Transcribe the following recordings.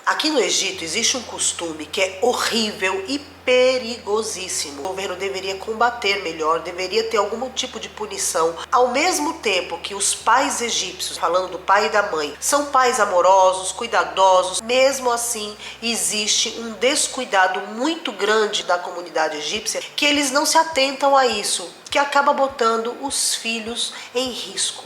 Aqui no Egito existe um costume que é horrível e perigosíssimo. O governo deveria combater melhor, deveria ter algum tipo de punição. Ao mesmo tempo que os pais egípcios, falando do pai e da mãe, são pais amorosos, cuidadosos, mesmo assim existe um descuidado muito grande da comunidade egípcia que eles não se atentam a isso, que acaba botando os filhos em risco.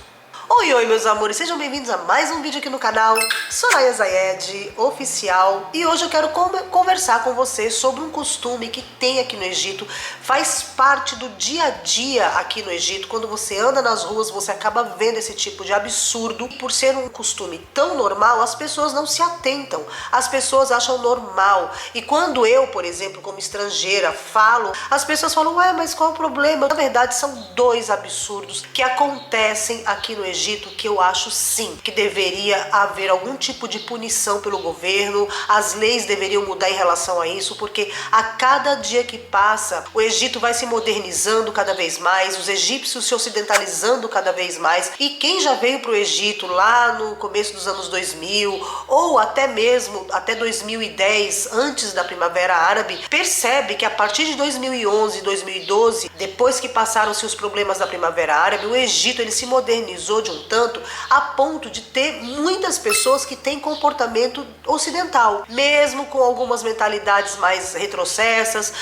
Oi, meus amores, sejam bem-vindos a mais um vídeo aqui no canal Soraya Zayed Oficial. E hoje eu quero conversar com vocês sobre um costume que tem aqui no Egito, faz parte do dia a dia aqui no Egito. Quando você anda nas ruas, você acaba vendo esse tipo de absurdo. E por ser um costume tão normal, as pessoas não se atentam, as pessoas acham normal. E quando eu, por exemplo, como estrangeira, falo, as pessoas falam, ué, mas qual é o problema? Na verdade, são dois absurdos que acontecem aqui no Egito, que eu acho sim, que deveria haver algum tipo de punição pelo governo, as leis deveriam mudar em relação a isso, porque a cada dia que passa, o Egito vai se modernizando cada vez mais, os egípcios se ocidentalizando cada vez mais, e quem já veio para o Egito lá no começo dos anos 2000, ou até mesmo até 2010, antes da Primavera Árabe, percebe que a partir de 2011, 2012, depois que passaram-se os problemas da Primavera Árabe, o Egito ele se modernizou de um tanto a ponto de ter muitas pessoas que têm comportamento ocidental, mesmo com algumas mentalidades mais retrocessas,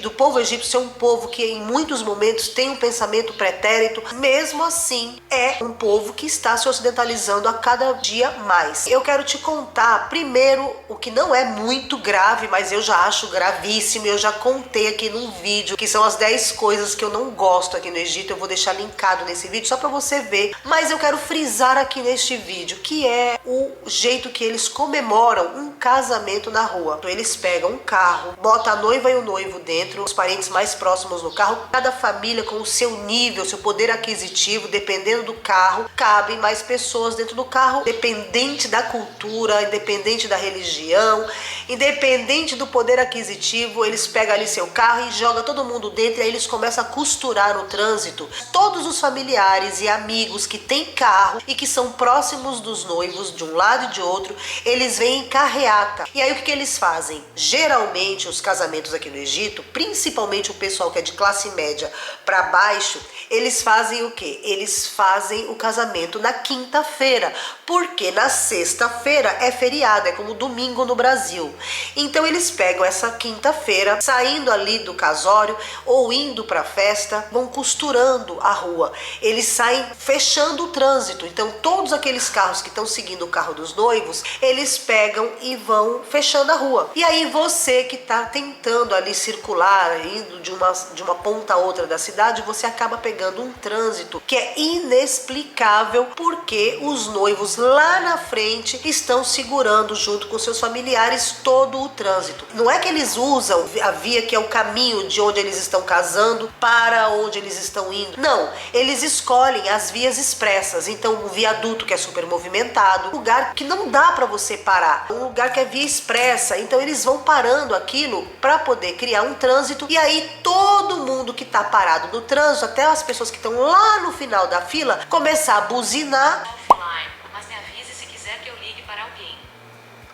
do povo egípcio ser um povo que em muitos momentos tem um pensamento pretérito, mesmo assim é um povo que está se ocidentalizando a cada dia mais. Eu quero te contar primeiro o que não é muito grave, mas eu já acho gravíssimo, eu já contei aqui num vídeo, que são as 10 coisas que eu não gosto aqui no Egito, eu vou deixar linkado nesse vídeo só para você ver, mas eu quero frisar aqui neste vídeo, que é o jeito que eles comemoram um casamento na rua. Então, eles pegam um carro, botam a noiva e o noivo dentro, os parentes mais próximos no carro, cada família com o seu nível, seu poder aquisitivo, dependendo do carro, cabem mais pessoas dentro do carro, independente da cultura, independente da religião, independente do poder aquisitivo, eles pegam ali seu carro e jogam todo mundo dentro, e aí eles começam a costurar no trânsito todos os familiares e amigos que têm carro e que são próximos dos noivos de um lado e de outro, eles vêm em carreata. E aí o que eles fazem? Geralmente os casamentos aqui no Egito, principalmente o pessoal que é de classe média para baixo, eles fazem o quê? Eles fazem o casamento na quinta-feira, porque na sexta-feira é feriado, é como domingo no Brasil. Então eles pegam essa quinta-feira, saindo ali do casório ou indo para a festa, vão costurando a rua. Eles saem fechando o trânsito. Então todos aqueles carros que estão seguindo o carro dos noivos, eles pegam e vão fechando a rua. E aí você que está tentando ali circular, indo de uma ponta a outra da cidade, você acaba pegando um trânsito que é inexplicável, porque os noivos lá na frente estão segurando junto com seus familiares todo o trânsito. Não é que eles usam a via que é o caminho de onde eles estão casando para onde eles estão indo. Não, eles escolhem as vias expressas. Então um viaduto que é super movimentado, um lugar que não dá para você parar, um lugar que é via expressa, então eles vão parando aquilo para poder criar um trânsito, e aí todo mundo que tá parado no trânsito, até as pessoas que estão lá no final da fila, começar a buzinar. Mas me avise se quiser que eu ligue para alguém.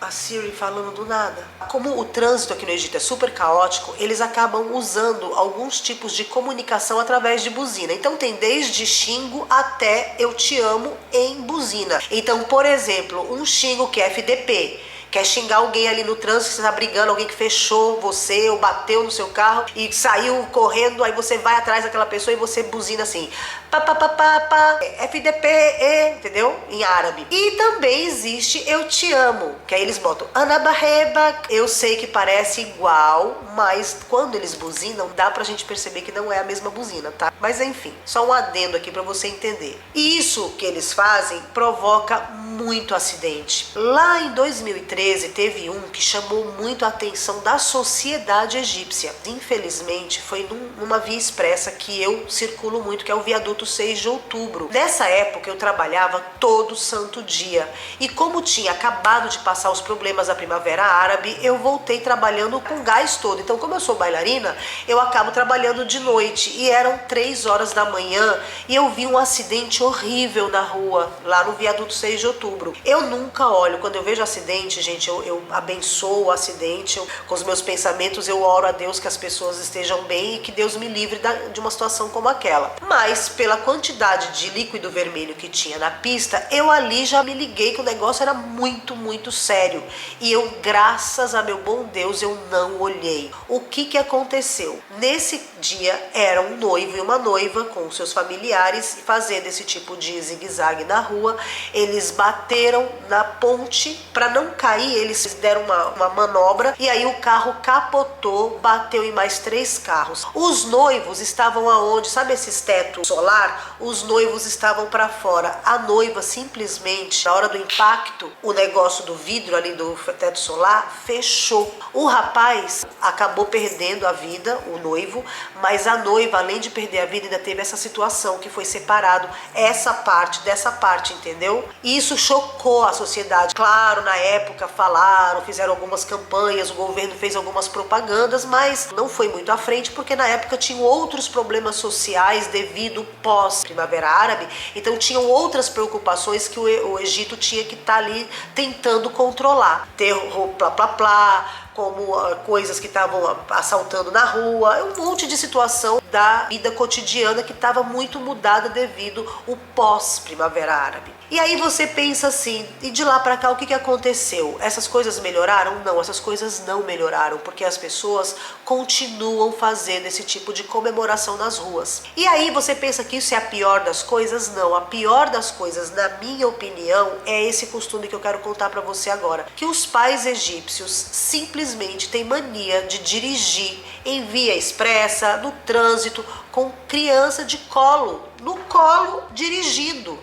A Siri falando do nada. Como o trânsito aqui no Egito é super caótico, eles acabam usando alguns tipos de comunicação através de buzina. Então tem desde xingo até eu te amo em buzina. Então, por exemplo, um xingo que é FDP, quer xingar alguém ali no trânsito, você tá brigando, alguém que fechou você ou bateu no seu carro e saiu correndo, aí você vai atrás daquela pessoa e você buzina assim, pá, pá, pá, pá, pá, FDP, entendeu? Em árabe. E também existe eu te amo, que aí eles botam anabarreba. Eu sei que parece igual, mas quando eles buzinam, dá pra gente perceber que não é a mesma buzina, tá? Mas enfim, só um adendo aqui pra você entender. E isso que eles fazem provoca muito acidente. Lá em 2013, teve um que chamou muito a atenção da sociedade egípcia. Infelizmente, foi numa via expressa que eu circulo muito, que é o viaduto 6 de outubro. Nessa época, eu trabalhava todo santo dia. E como tinha acabado de passar os problemas da Primavera Árabe, eu voltei trabalhando com gás todo. Então, como eu sou bailarina, eu acabo trabalhando de noite. E eram 3 horas da manhã e eu vi um acidente horrível na rua, lá no viaduto 6 de outubro. outubro. Eu nunca olho, quando eu vejo acidente, gente, eu abençoo o acidente, com os meus pensamentos eu oro a Deus que as pessoas estejam bem e que Deus me livre de uma situação como aquela. Mas pela quantidade de líquido vermelho que tinha na pista, eu ali já me liguei que o negócio era muito, muito sério. E eu, graças a meu bom Deus, eu não olhei. O que aconteceu? Nesse dia era um noivo e uma noiva com seus familiares fazendo esse tipo de zigue-zague na rua. Eles bateram na ponte, para não cair, eles deram uma manobra e aí o carro capotou, bateu em mais 3 carros. Os noivos estavam aonde? Sabe esses tetos solar? Os noivos estavam para fora. A noiva simplesmente, na hora do impacto, o negócio do vidro ali do teto solar fechou. O rapaz acabou perdendo a vida, o noivo, mas a noiva, além de perder a vida, ainda teve essa situação que foi separado essa parte dessa parte, entendeu? E isso chocou a sociedade. Claro, na época falaram, fizeram algumas campanhas, o governo fez algumas propagandas, mas não foi muito à frente, porque na época tinham outros problemas sociais devido pós-Primavera Árabe, então tinham outras preocupações que o Egito tinha que estar ali tentando controlar. Terror, plá, plá, plá, como coisas que estavam assaltando na rua, um monte de situação da vida cotidiana que estava muito mudada devido ao pós-Primavera Árabe. E aí você pensa assim, e de lá para cá o que aconteceu? Essas coisas melhoraram? Não, essas coisas não melhoraram, porque as pessoas continuam fazendo esse tipo de comemoração nas ruas. E aí você pensa que isso é a pior das coisas? Não, a pior das coisas, na minha opinião, é esse costume que eu quero contar para você agora, que os pais egípcios simplesmente têm mania de dirigir em via expressa, no trânsito, com criança de colo, no colo, dirigindo,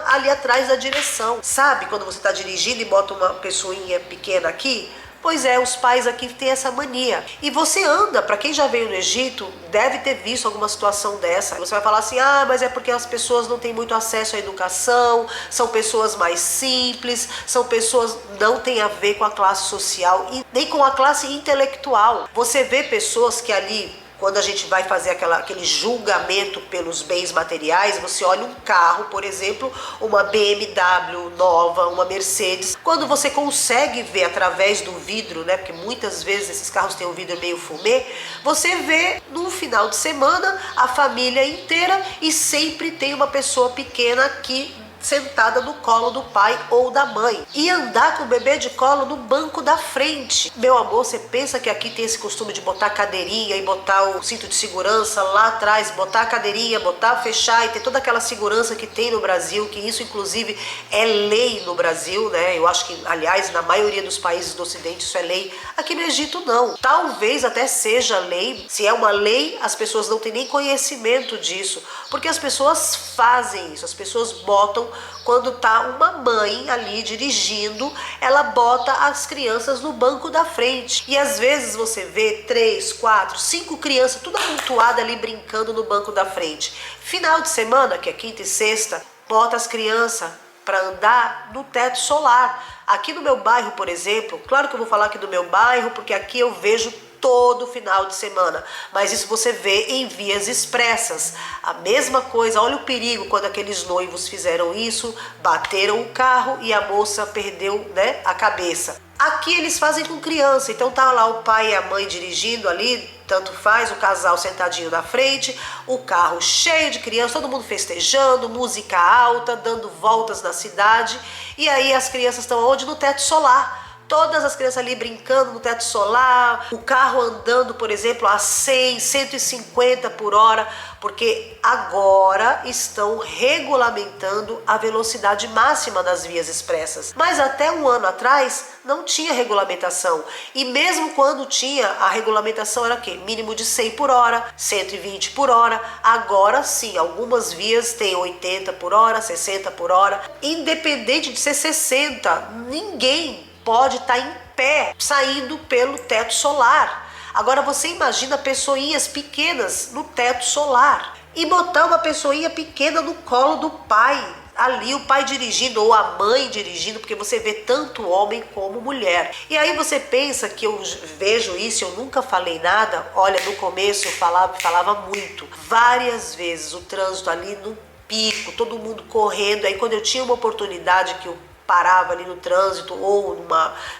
ali atrás da direção. Sabe quando você está dirigindo e bota uma pessoinha pequena aqui? Pois é, os pais aqui têm essa mania. E você anda, para quem já veio no Egito, deve ter visto alguma situação dessa. Você vai falar assim, mas é porque as pessoas não têm muito acesso à educação, são pessoas mais simples, são pessoas que não têm a ver com a classe social e nem com a classe intelectual. Você vê pessoas que ali, quando a gente vai fazer aquele julgamento pelos bens materiais, você olha um carro, por exemplo, uma BMW nova, uma Mercedes. Quando você consegue ver através do vidro, né, porque muitas vezes esses carros têm um vidro meio fumê, você vê no final de semana a família inteira e sempre tem uma pessoa pequena aqui sentada no colo do pai ou da mãe e andar com o bebê de colo no banco da frente. Meu amor, você pensa que aqui tem esse costume de botar a cadeirinha e botar o cinto de segurança lá atrás, botar a cadeirinha, fechar e ter toda aquela segurança que tem no Brasil, que isso inclusive é lei no Brasil, né? Eu acho que, aliás, na maioria dos países do Ocidente isso é lei. Aqui no Egito não. Talvez até seja lei. Se é uma lei, as pessoas não têm nem conhecimento disso, porque as pessoas fazem isso, as pessoas botam. Quando tá uma mãe ali dirigindo, ela bota as crianças no banco da frente. E às vezes você vê 3, 4, 5 crianças tudo amontoada ali brincando no banco da frente. Final de semana, que é quinta e sexta, bota as crianças para andar no teto solar. Aqui no meu bairro, por exemplo, claro que eu vou falar aqui do meu bairro, porque aqui eu vejo todo final de semana, mas isso você vê em vias expressas. A mesma coisa, olha o perigo quando aqueles noivos fizeram isso, bateram o carro e a moça perdeu, né, a cabeça. Aqui eles fazem com criança, então tá lá o pai e a mãe dirigindo ali, tanto faz, o casal sentadinho na frente, o carro cheio de crianças, todo mundo festejando, música alta, dando voltas na cidade, e aí as crianças estão onde? No teto solar. Todas as crianças ali brincando no teto solar, o carro andando, por exemplo, a 100, 150 por hora, porque agora estão regulamentando a velocidade máxima das vias expressas. Mas até um ano atrás não tinha regulamentação. E mesmo quando tinha, a regulamentação era o quê? Mínimo de 100 por hora, 120 por hora. Agora sim, algumas vias têm 80 por hora, 60 por hora. Independente de ser 60, ninguém pode estar em pé saindo pelo teto solar. Agora você imagina pessoinhas pequenas no teto solar e botar uma pessoinha pequena no colo do pai, ali o pai dirigindo ou a mãe dirigindo, porque você vê tanto homem como mulher. E aí você pensa que eu vejo isso, eu nunca falei nada. Olha, no começo eu falava muito, várias vezes, o trânsito ali no pico, todo mundo correndo. Aí quando eu tinha uma oportunidade que o parava ali no trânsito ou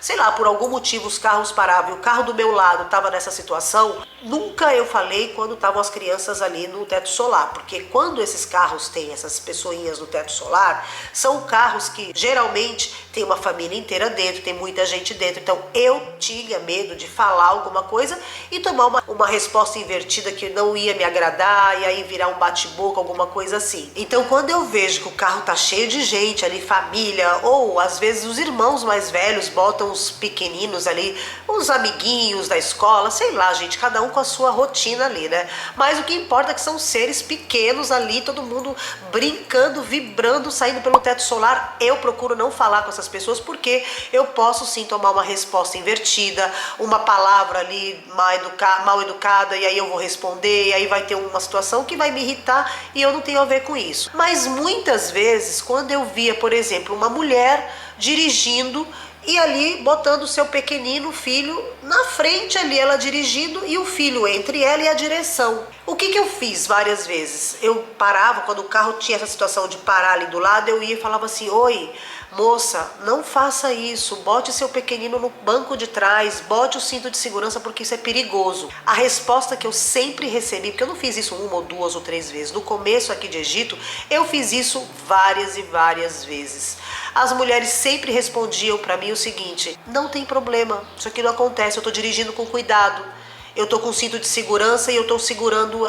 sei lá, por algum motivo os carros paravam e o carro do meu lado estava nessa situação, nunca eu falei quando estavam as crianças ali no teto solar, porque quando esses carros têm essas pessoinhas no teto solar, são carros que geralmente tem uma família inteira dentro, tem muita gente dentro, então eu tinha medo de falar alguma coisa e tomar uma resposta invertida que não ia me agradar e aí virar um bate-boca, alguma coisa assim. Então quando eu vejo que o carro tá cheio de gente ali, família, ou às vezes os irmãos mais velhos botam os pequeninos ali, os amiguinhos da escola, sei lá, gente, cada um com a sua rotina ali, né? Mas o que importa é que são seres pequenos ali, todo mundo brincando, vibrando, saindo pelo teto solar. Eu procuro não falar com essas pessoas porque eu posso sim tomar uma resposta invertida, uma palavra ali mal educada, e aí eu vou responder, e aí vai ter uma situação que vai me irritar e eu não tenho a ver com isso. Mas muitas vezes, quando eu via, por exemplo, uma mulher dirigindo e ali botando o seu pequenino filho na frente ali, ela dirigindo e o filho entre ela e a direção. O que eu fiz várias vezes? Eu parava, quando o carro tinha essa situação de parar ali do lado, eu ia e falava assim: oi, moça, não faça isso, bote seu pequenino no banco de trás, bote o cinto de segurança porque isso é perigoso. A resposta que eu sempre recebi, porque eu não fiz isso uma ou duas ou três vezes, no começo aqui de Egito, eu fiz isso várias e várias vezes. As mulheres sempre respondiam para mim o seguinte: não tem problema, isso aqui não acontece, eu tô dirigindo com cuidado. Eu tô com cinto de segurança e eu tô segurando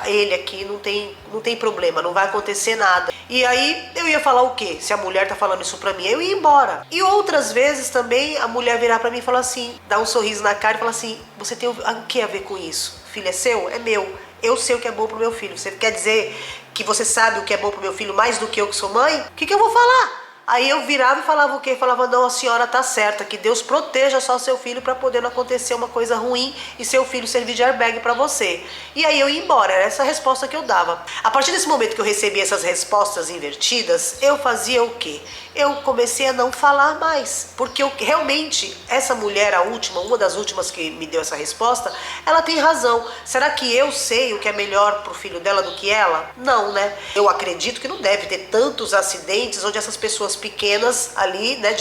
ele aqui, não tem problema, não vai acontecer nada. E aí eu ia falar o quê? Se a mulher tá falando isso pra mim, eu ia embora. E outras vezes também a mulher virar pra mim e falar assim, dar um sorriso na cara e falar assim: você tem o que a ver com isso? Filho é seu? É meu. Eu sei o que é bom pro meu filho. Você quer dizer que você sabe o que é bom pro meu filho mais do que eu que sou mãe? O que eu vou falar? Aí eu virava e falava o quê? Falava: não, a senhora tá certa, que Deus proteja só seu filho para poder não acontecer uma coisa ruim e seu filho servir de airbag para você. E aí eu ia embora, era essa a resposta que eu dava. A partir desse momento que eu recebi essas respostas invertidas, eu fazia o quê? Eu comecei a não falar mais, porque realmente essa mulher, a última, uma das últimas que me deu essa resposta, ela tem razão. Será que eu sei o que é melhor pro filho dela do que ela? Não, né? Eu acredito que não deve ter tantos acidentes onde essas pessoas pequenas ali, né,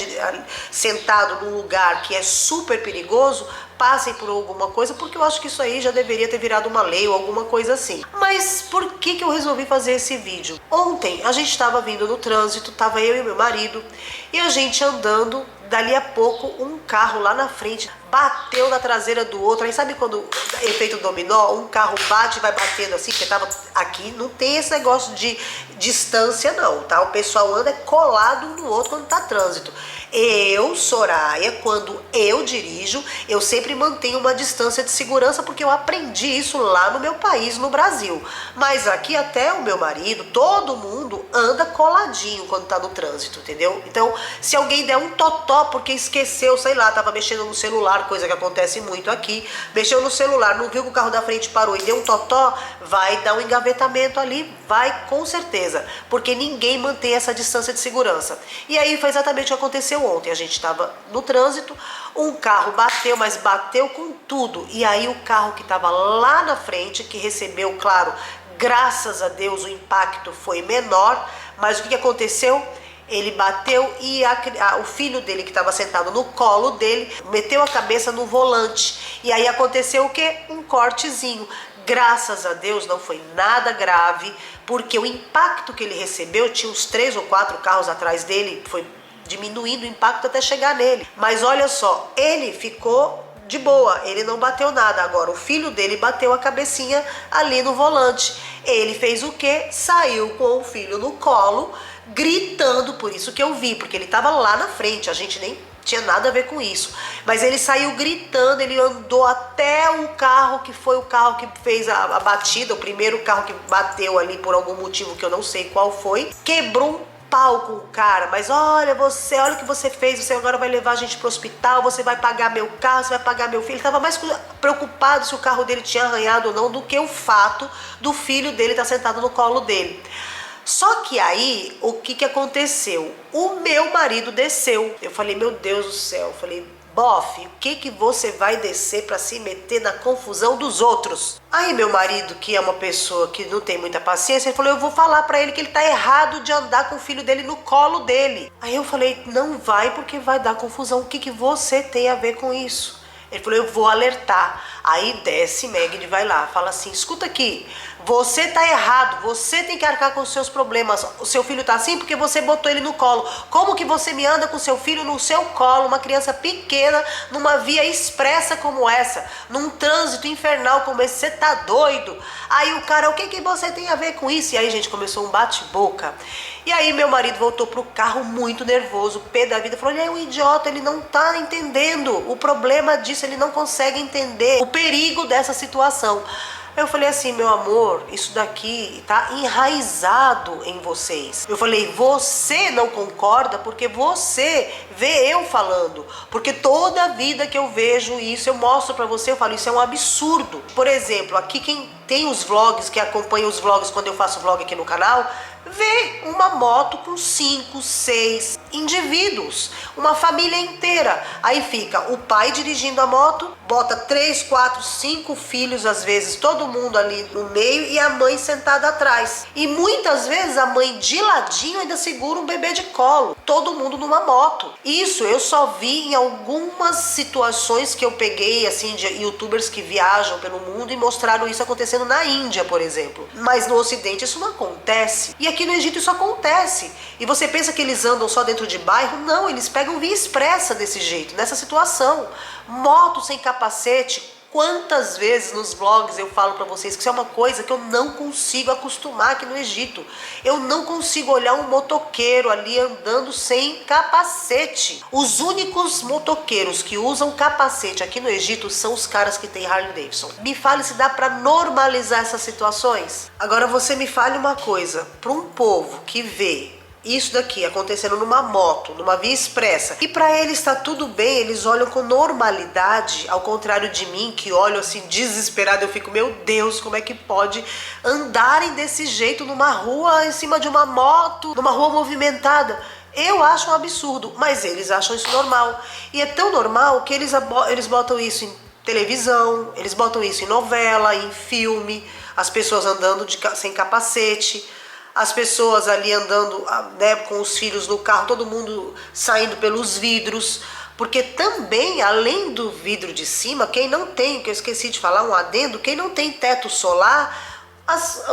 sentado num lugar que é super perigoso, passem por alguma coisa, porque eu acho que isso aí já deveria ter virado uma lei ou alguma coisa assim. Mas por que eu resolvi fazer esse vídeo? Ontem a gente estava vindo no trânsito, tava eu e meu marido, e a gente andando, dali a pouco um carro lá na frente bateu na traseira do outro. Aí sabe quando efeito dominó, um carro bate e vai batendo assim, porque tava aqui, não tem esse negócio de distância não, tá? O pessoal anda colado um no outro quando tá trânsito. Eu, Soraya, quando eu dirijo, eu sempre mantenho uma distância de segurança porque eu aprendi isso lá no meu país, no Brasil. Mas aqui até o meu marido, todo mundo anda coladinho quando tá no trânsito, entendeu? Então, se alguém der um totó porque esqueceu, sei lá, tava mexendo no celular, coisa que acontece muito aqui, mexeu no celular, não viu que o carro da frente parou e deu um totó, vai dar um engavetamento ali, vai com certeza, porque ninguém mantém essa distância de segurança. E aí foi exatamente o que aconteceu ontem. A gente estava no trânsito, um carro bateu, mas bateu com tudo, e aí o carro que estava lá na frente, que recebeu, claro, graças a Deus o impacto foi menor, mas o que aconteceu? Ele bateu e o filho dele, que estava sentado no colo dele, meteu a cabeça no volante. E aí aconteceu o quê? Um cortezinho. Graças a Deus não foi nada grave, porque o impacto que ele recebeu, tinha uns 3 ou 4 carros atrás dele, foi diminuindo o impacto até chegar nele. Mas olha só, ele ficou de boa, ele não bateu nada. Agora o filho dele bateu a cabecinha ali no volante. Ele fez o quê? Saiu com o filho no colo, gritando, por isso que eu vi, porque ele estava lá na frente, a gente nem tinha nada a ver com isso. Mas ele saiu gritando, ele andou até o carro que foi o carro que fez a batida, o primeiro carro que bateu ali por algum motivo que eu não sei qual foi, quebrou um pau com o cara. Mas olha o que você fez, você agora vai levar a gente pro hospital, você vai pagar meu carro, você vai pagar meu filho. Ele estava mais preocupado se o carro dele tinha arranhado ou não do que o fato do filho dele estar sentado no colo dele. Só que aí, o que aconteceu? O meu marido desceu. Eu falei: meu Deus do céu. Eu falei: bofe, o que você vai descer pra se meter na confusão dos outros? Aí meu marido, que é uma pessoa que não tem muita paciência, ele falou, eu vou falar pra ele que ele tá errado de andar com o filho dele no colo dele. Aí eu falei, não vai porque vai dar confusão, o que você tem a ver com isso? Ele falou, eu vou alertar. Aí desce Maggie, vai lá, fala assim, escuta aqui, você tá errado, você tem que arcar com os seus problemas. O seu filho tá assim porque você botou ele no colo. Como que você me anda com seu filho no seu colo, uma criança pequena, numa via expressa como essa, num trânsito infernal como esse? Você tá doido? Aí o cara, o que você tem a ver com isso? E aí, gente, começou um bate-boca. E aí meu marido voltou pro carro muito nervoso, pé da vida, falou, ele é um idiota, ele não tá entendendo o problema disso, ele não consegue entender o perigo dessa situação. Eu falei assim, meu amor, isso daqui tá enraizado em vocês. Eu falei, você não concorda porque você vê eu falando. Porque toda a vida que eu vejo isso, eu mostro pra você, eu falo, isso é um absurdo. Por exemplo, aqui quem tem os vlogs, que acompanha os vlogs quando eu faço vlog aqui no canal, vê uma moto com 5, 6 indivíduos, uma família inteira. Aí fica o pai dirigindo a moto, bota 3, 4, 5 filhos, às vezes todo mundo ali no meio e a mãe sentada atrás. E muitas vezes a mãe de ladinho ainda segura um bebê de colo, todo mundo numa moto. Isso eu só vi em algumas situações que eu peguei, assim, de youtubers que viajam pelo mundo e mostraram isso acontecendo na Índia, por exemplo. Mas no Ocidente isso não acontece. E aqui no Egito isso acontece. E você pensa que eles andam só dentro de bairro? Não, eles pegam via expressa desse jeito, nessa situação. Moto sem capacete. Quantas vezes nos vlogs eu falo pra vocês que isso é uma coisa que eu não consigo acostumar aqui no Egito. Eu não consigo olhar um motoqueiro ali andando sem capacete. Os únicos motoqueiros que usam capacete aqui no Egito são os caras que têm Harley Davidson. Me fale se dá pra normalizar essas situações. Agora você me fale uma coisa, pra um povo que vê isso daqui acontecendo numa moto, numa via expressa, e pra eles tá tudo bem, eles olham com normalidade, ao contrário de mim, que olho assim desesperado, eu fico, meu Deus, como é que pode andarem desse jeito numa rua, em cima de uma moto, numa rua movimentada? Eu acho um absurdo, mas eles acham isso normal. E é tão normal que eles botam isso em televisão, eles botam isso em novela, em filme, as pessoas andando sem capacete, as pessoas ali andando, né, com os filhos no carro, todo mundo saindo pelos vidros, porque também, além do vidro de cima, quem não tem, que eu esqueci de falar, um adendo, quem não tem teto solar,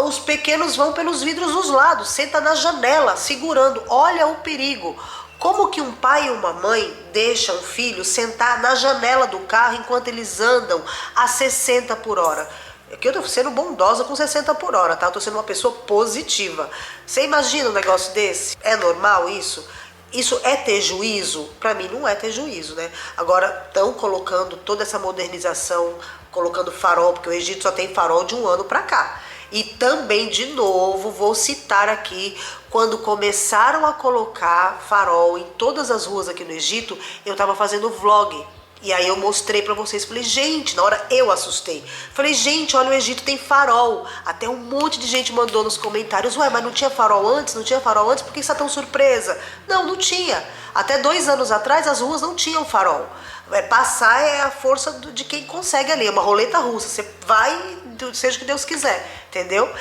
os pequenos vão pelos vidros dos lados, senta na janela, segurando, olha o perigo. Como que um pai e uma mãe deixam um filho sentar na janela do carro enquanto eles andam a 60 por hora? Aqui eu tô sendo bondosa com 60 por hora, tá? Eu tô sendo uma pessoa positiva. Você imagina um negócio desse? É normal isso? Isso é ter juízo? Pra mim não é ter juízo, né? Agora estão colocando toda essa modernização, colocando farol, porque o Egito só tem farol de um ano pra cá. E também, de novo, vou citar aqui, quando começaram a colocar farol em todas as ruas aqui no Egito, eu tava fazendo vlog. E aí eu mostrei pra vocês, falei, gente, na hora eu assustei. Falei, gente, olha, o Egito tem farol. Até um monte de gente mandou nos comentários, ué, mas não tinha farol antes? Não tinha farol antes? Por que você tá tão surpresa? Não, não tinha. Até 2 anos atrás as ruas não tinham farol. Passar é a força de quem consegue ali, é uma roleta russa. Você vai, seja o que Deus quiser, entendeu?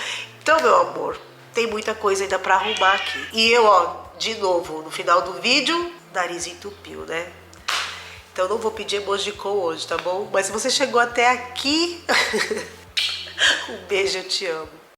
Então, meu amor, tem muita coisa ainda pra arrumar aqui. E eu, ó, de novo, no final do vídeo, nariz entupiu, né? Então não vou pedir emoji call hoje, tá bom? Mas se você chegou até aqui, um beijo, eu te amo.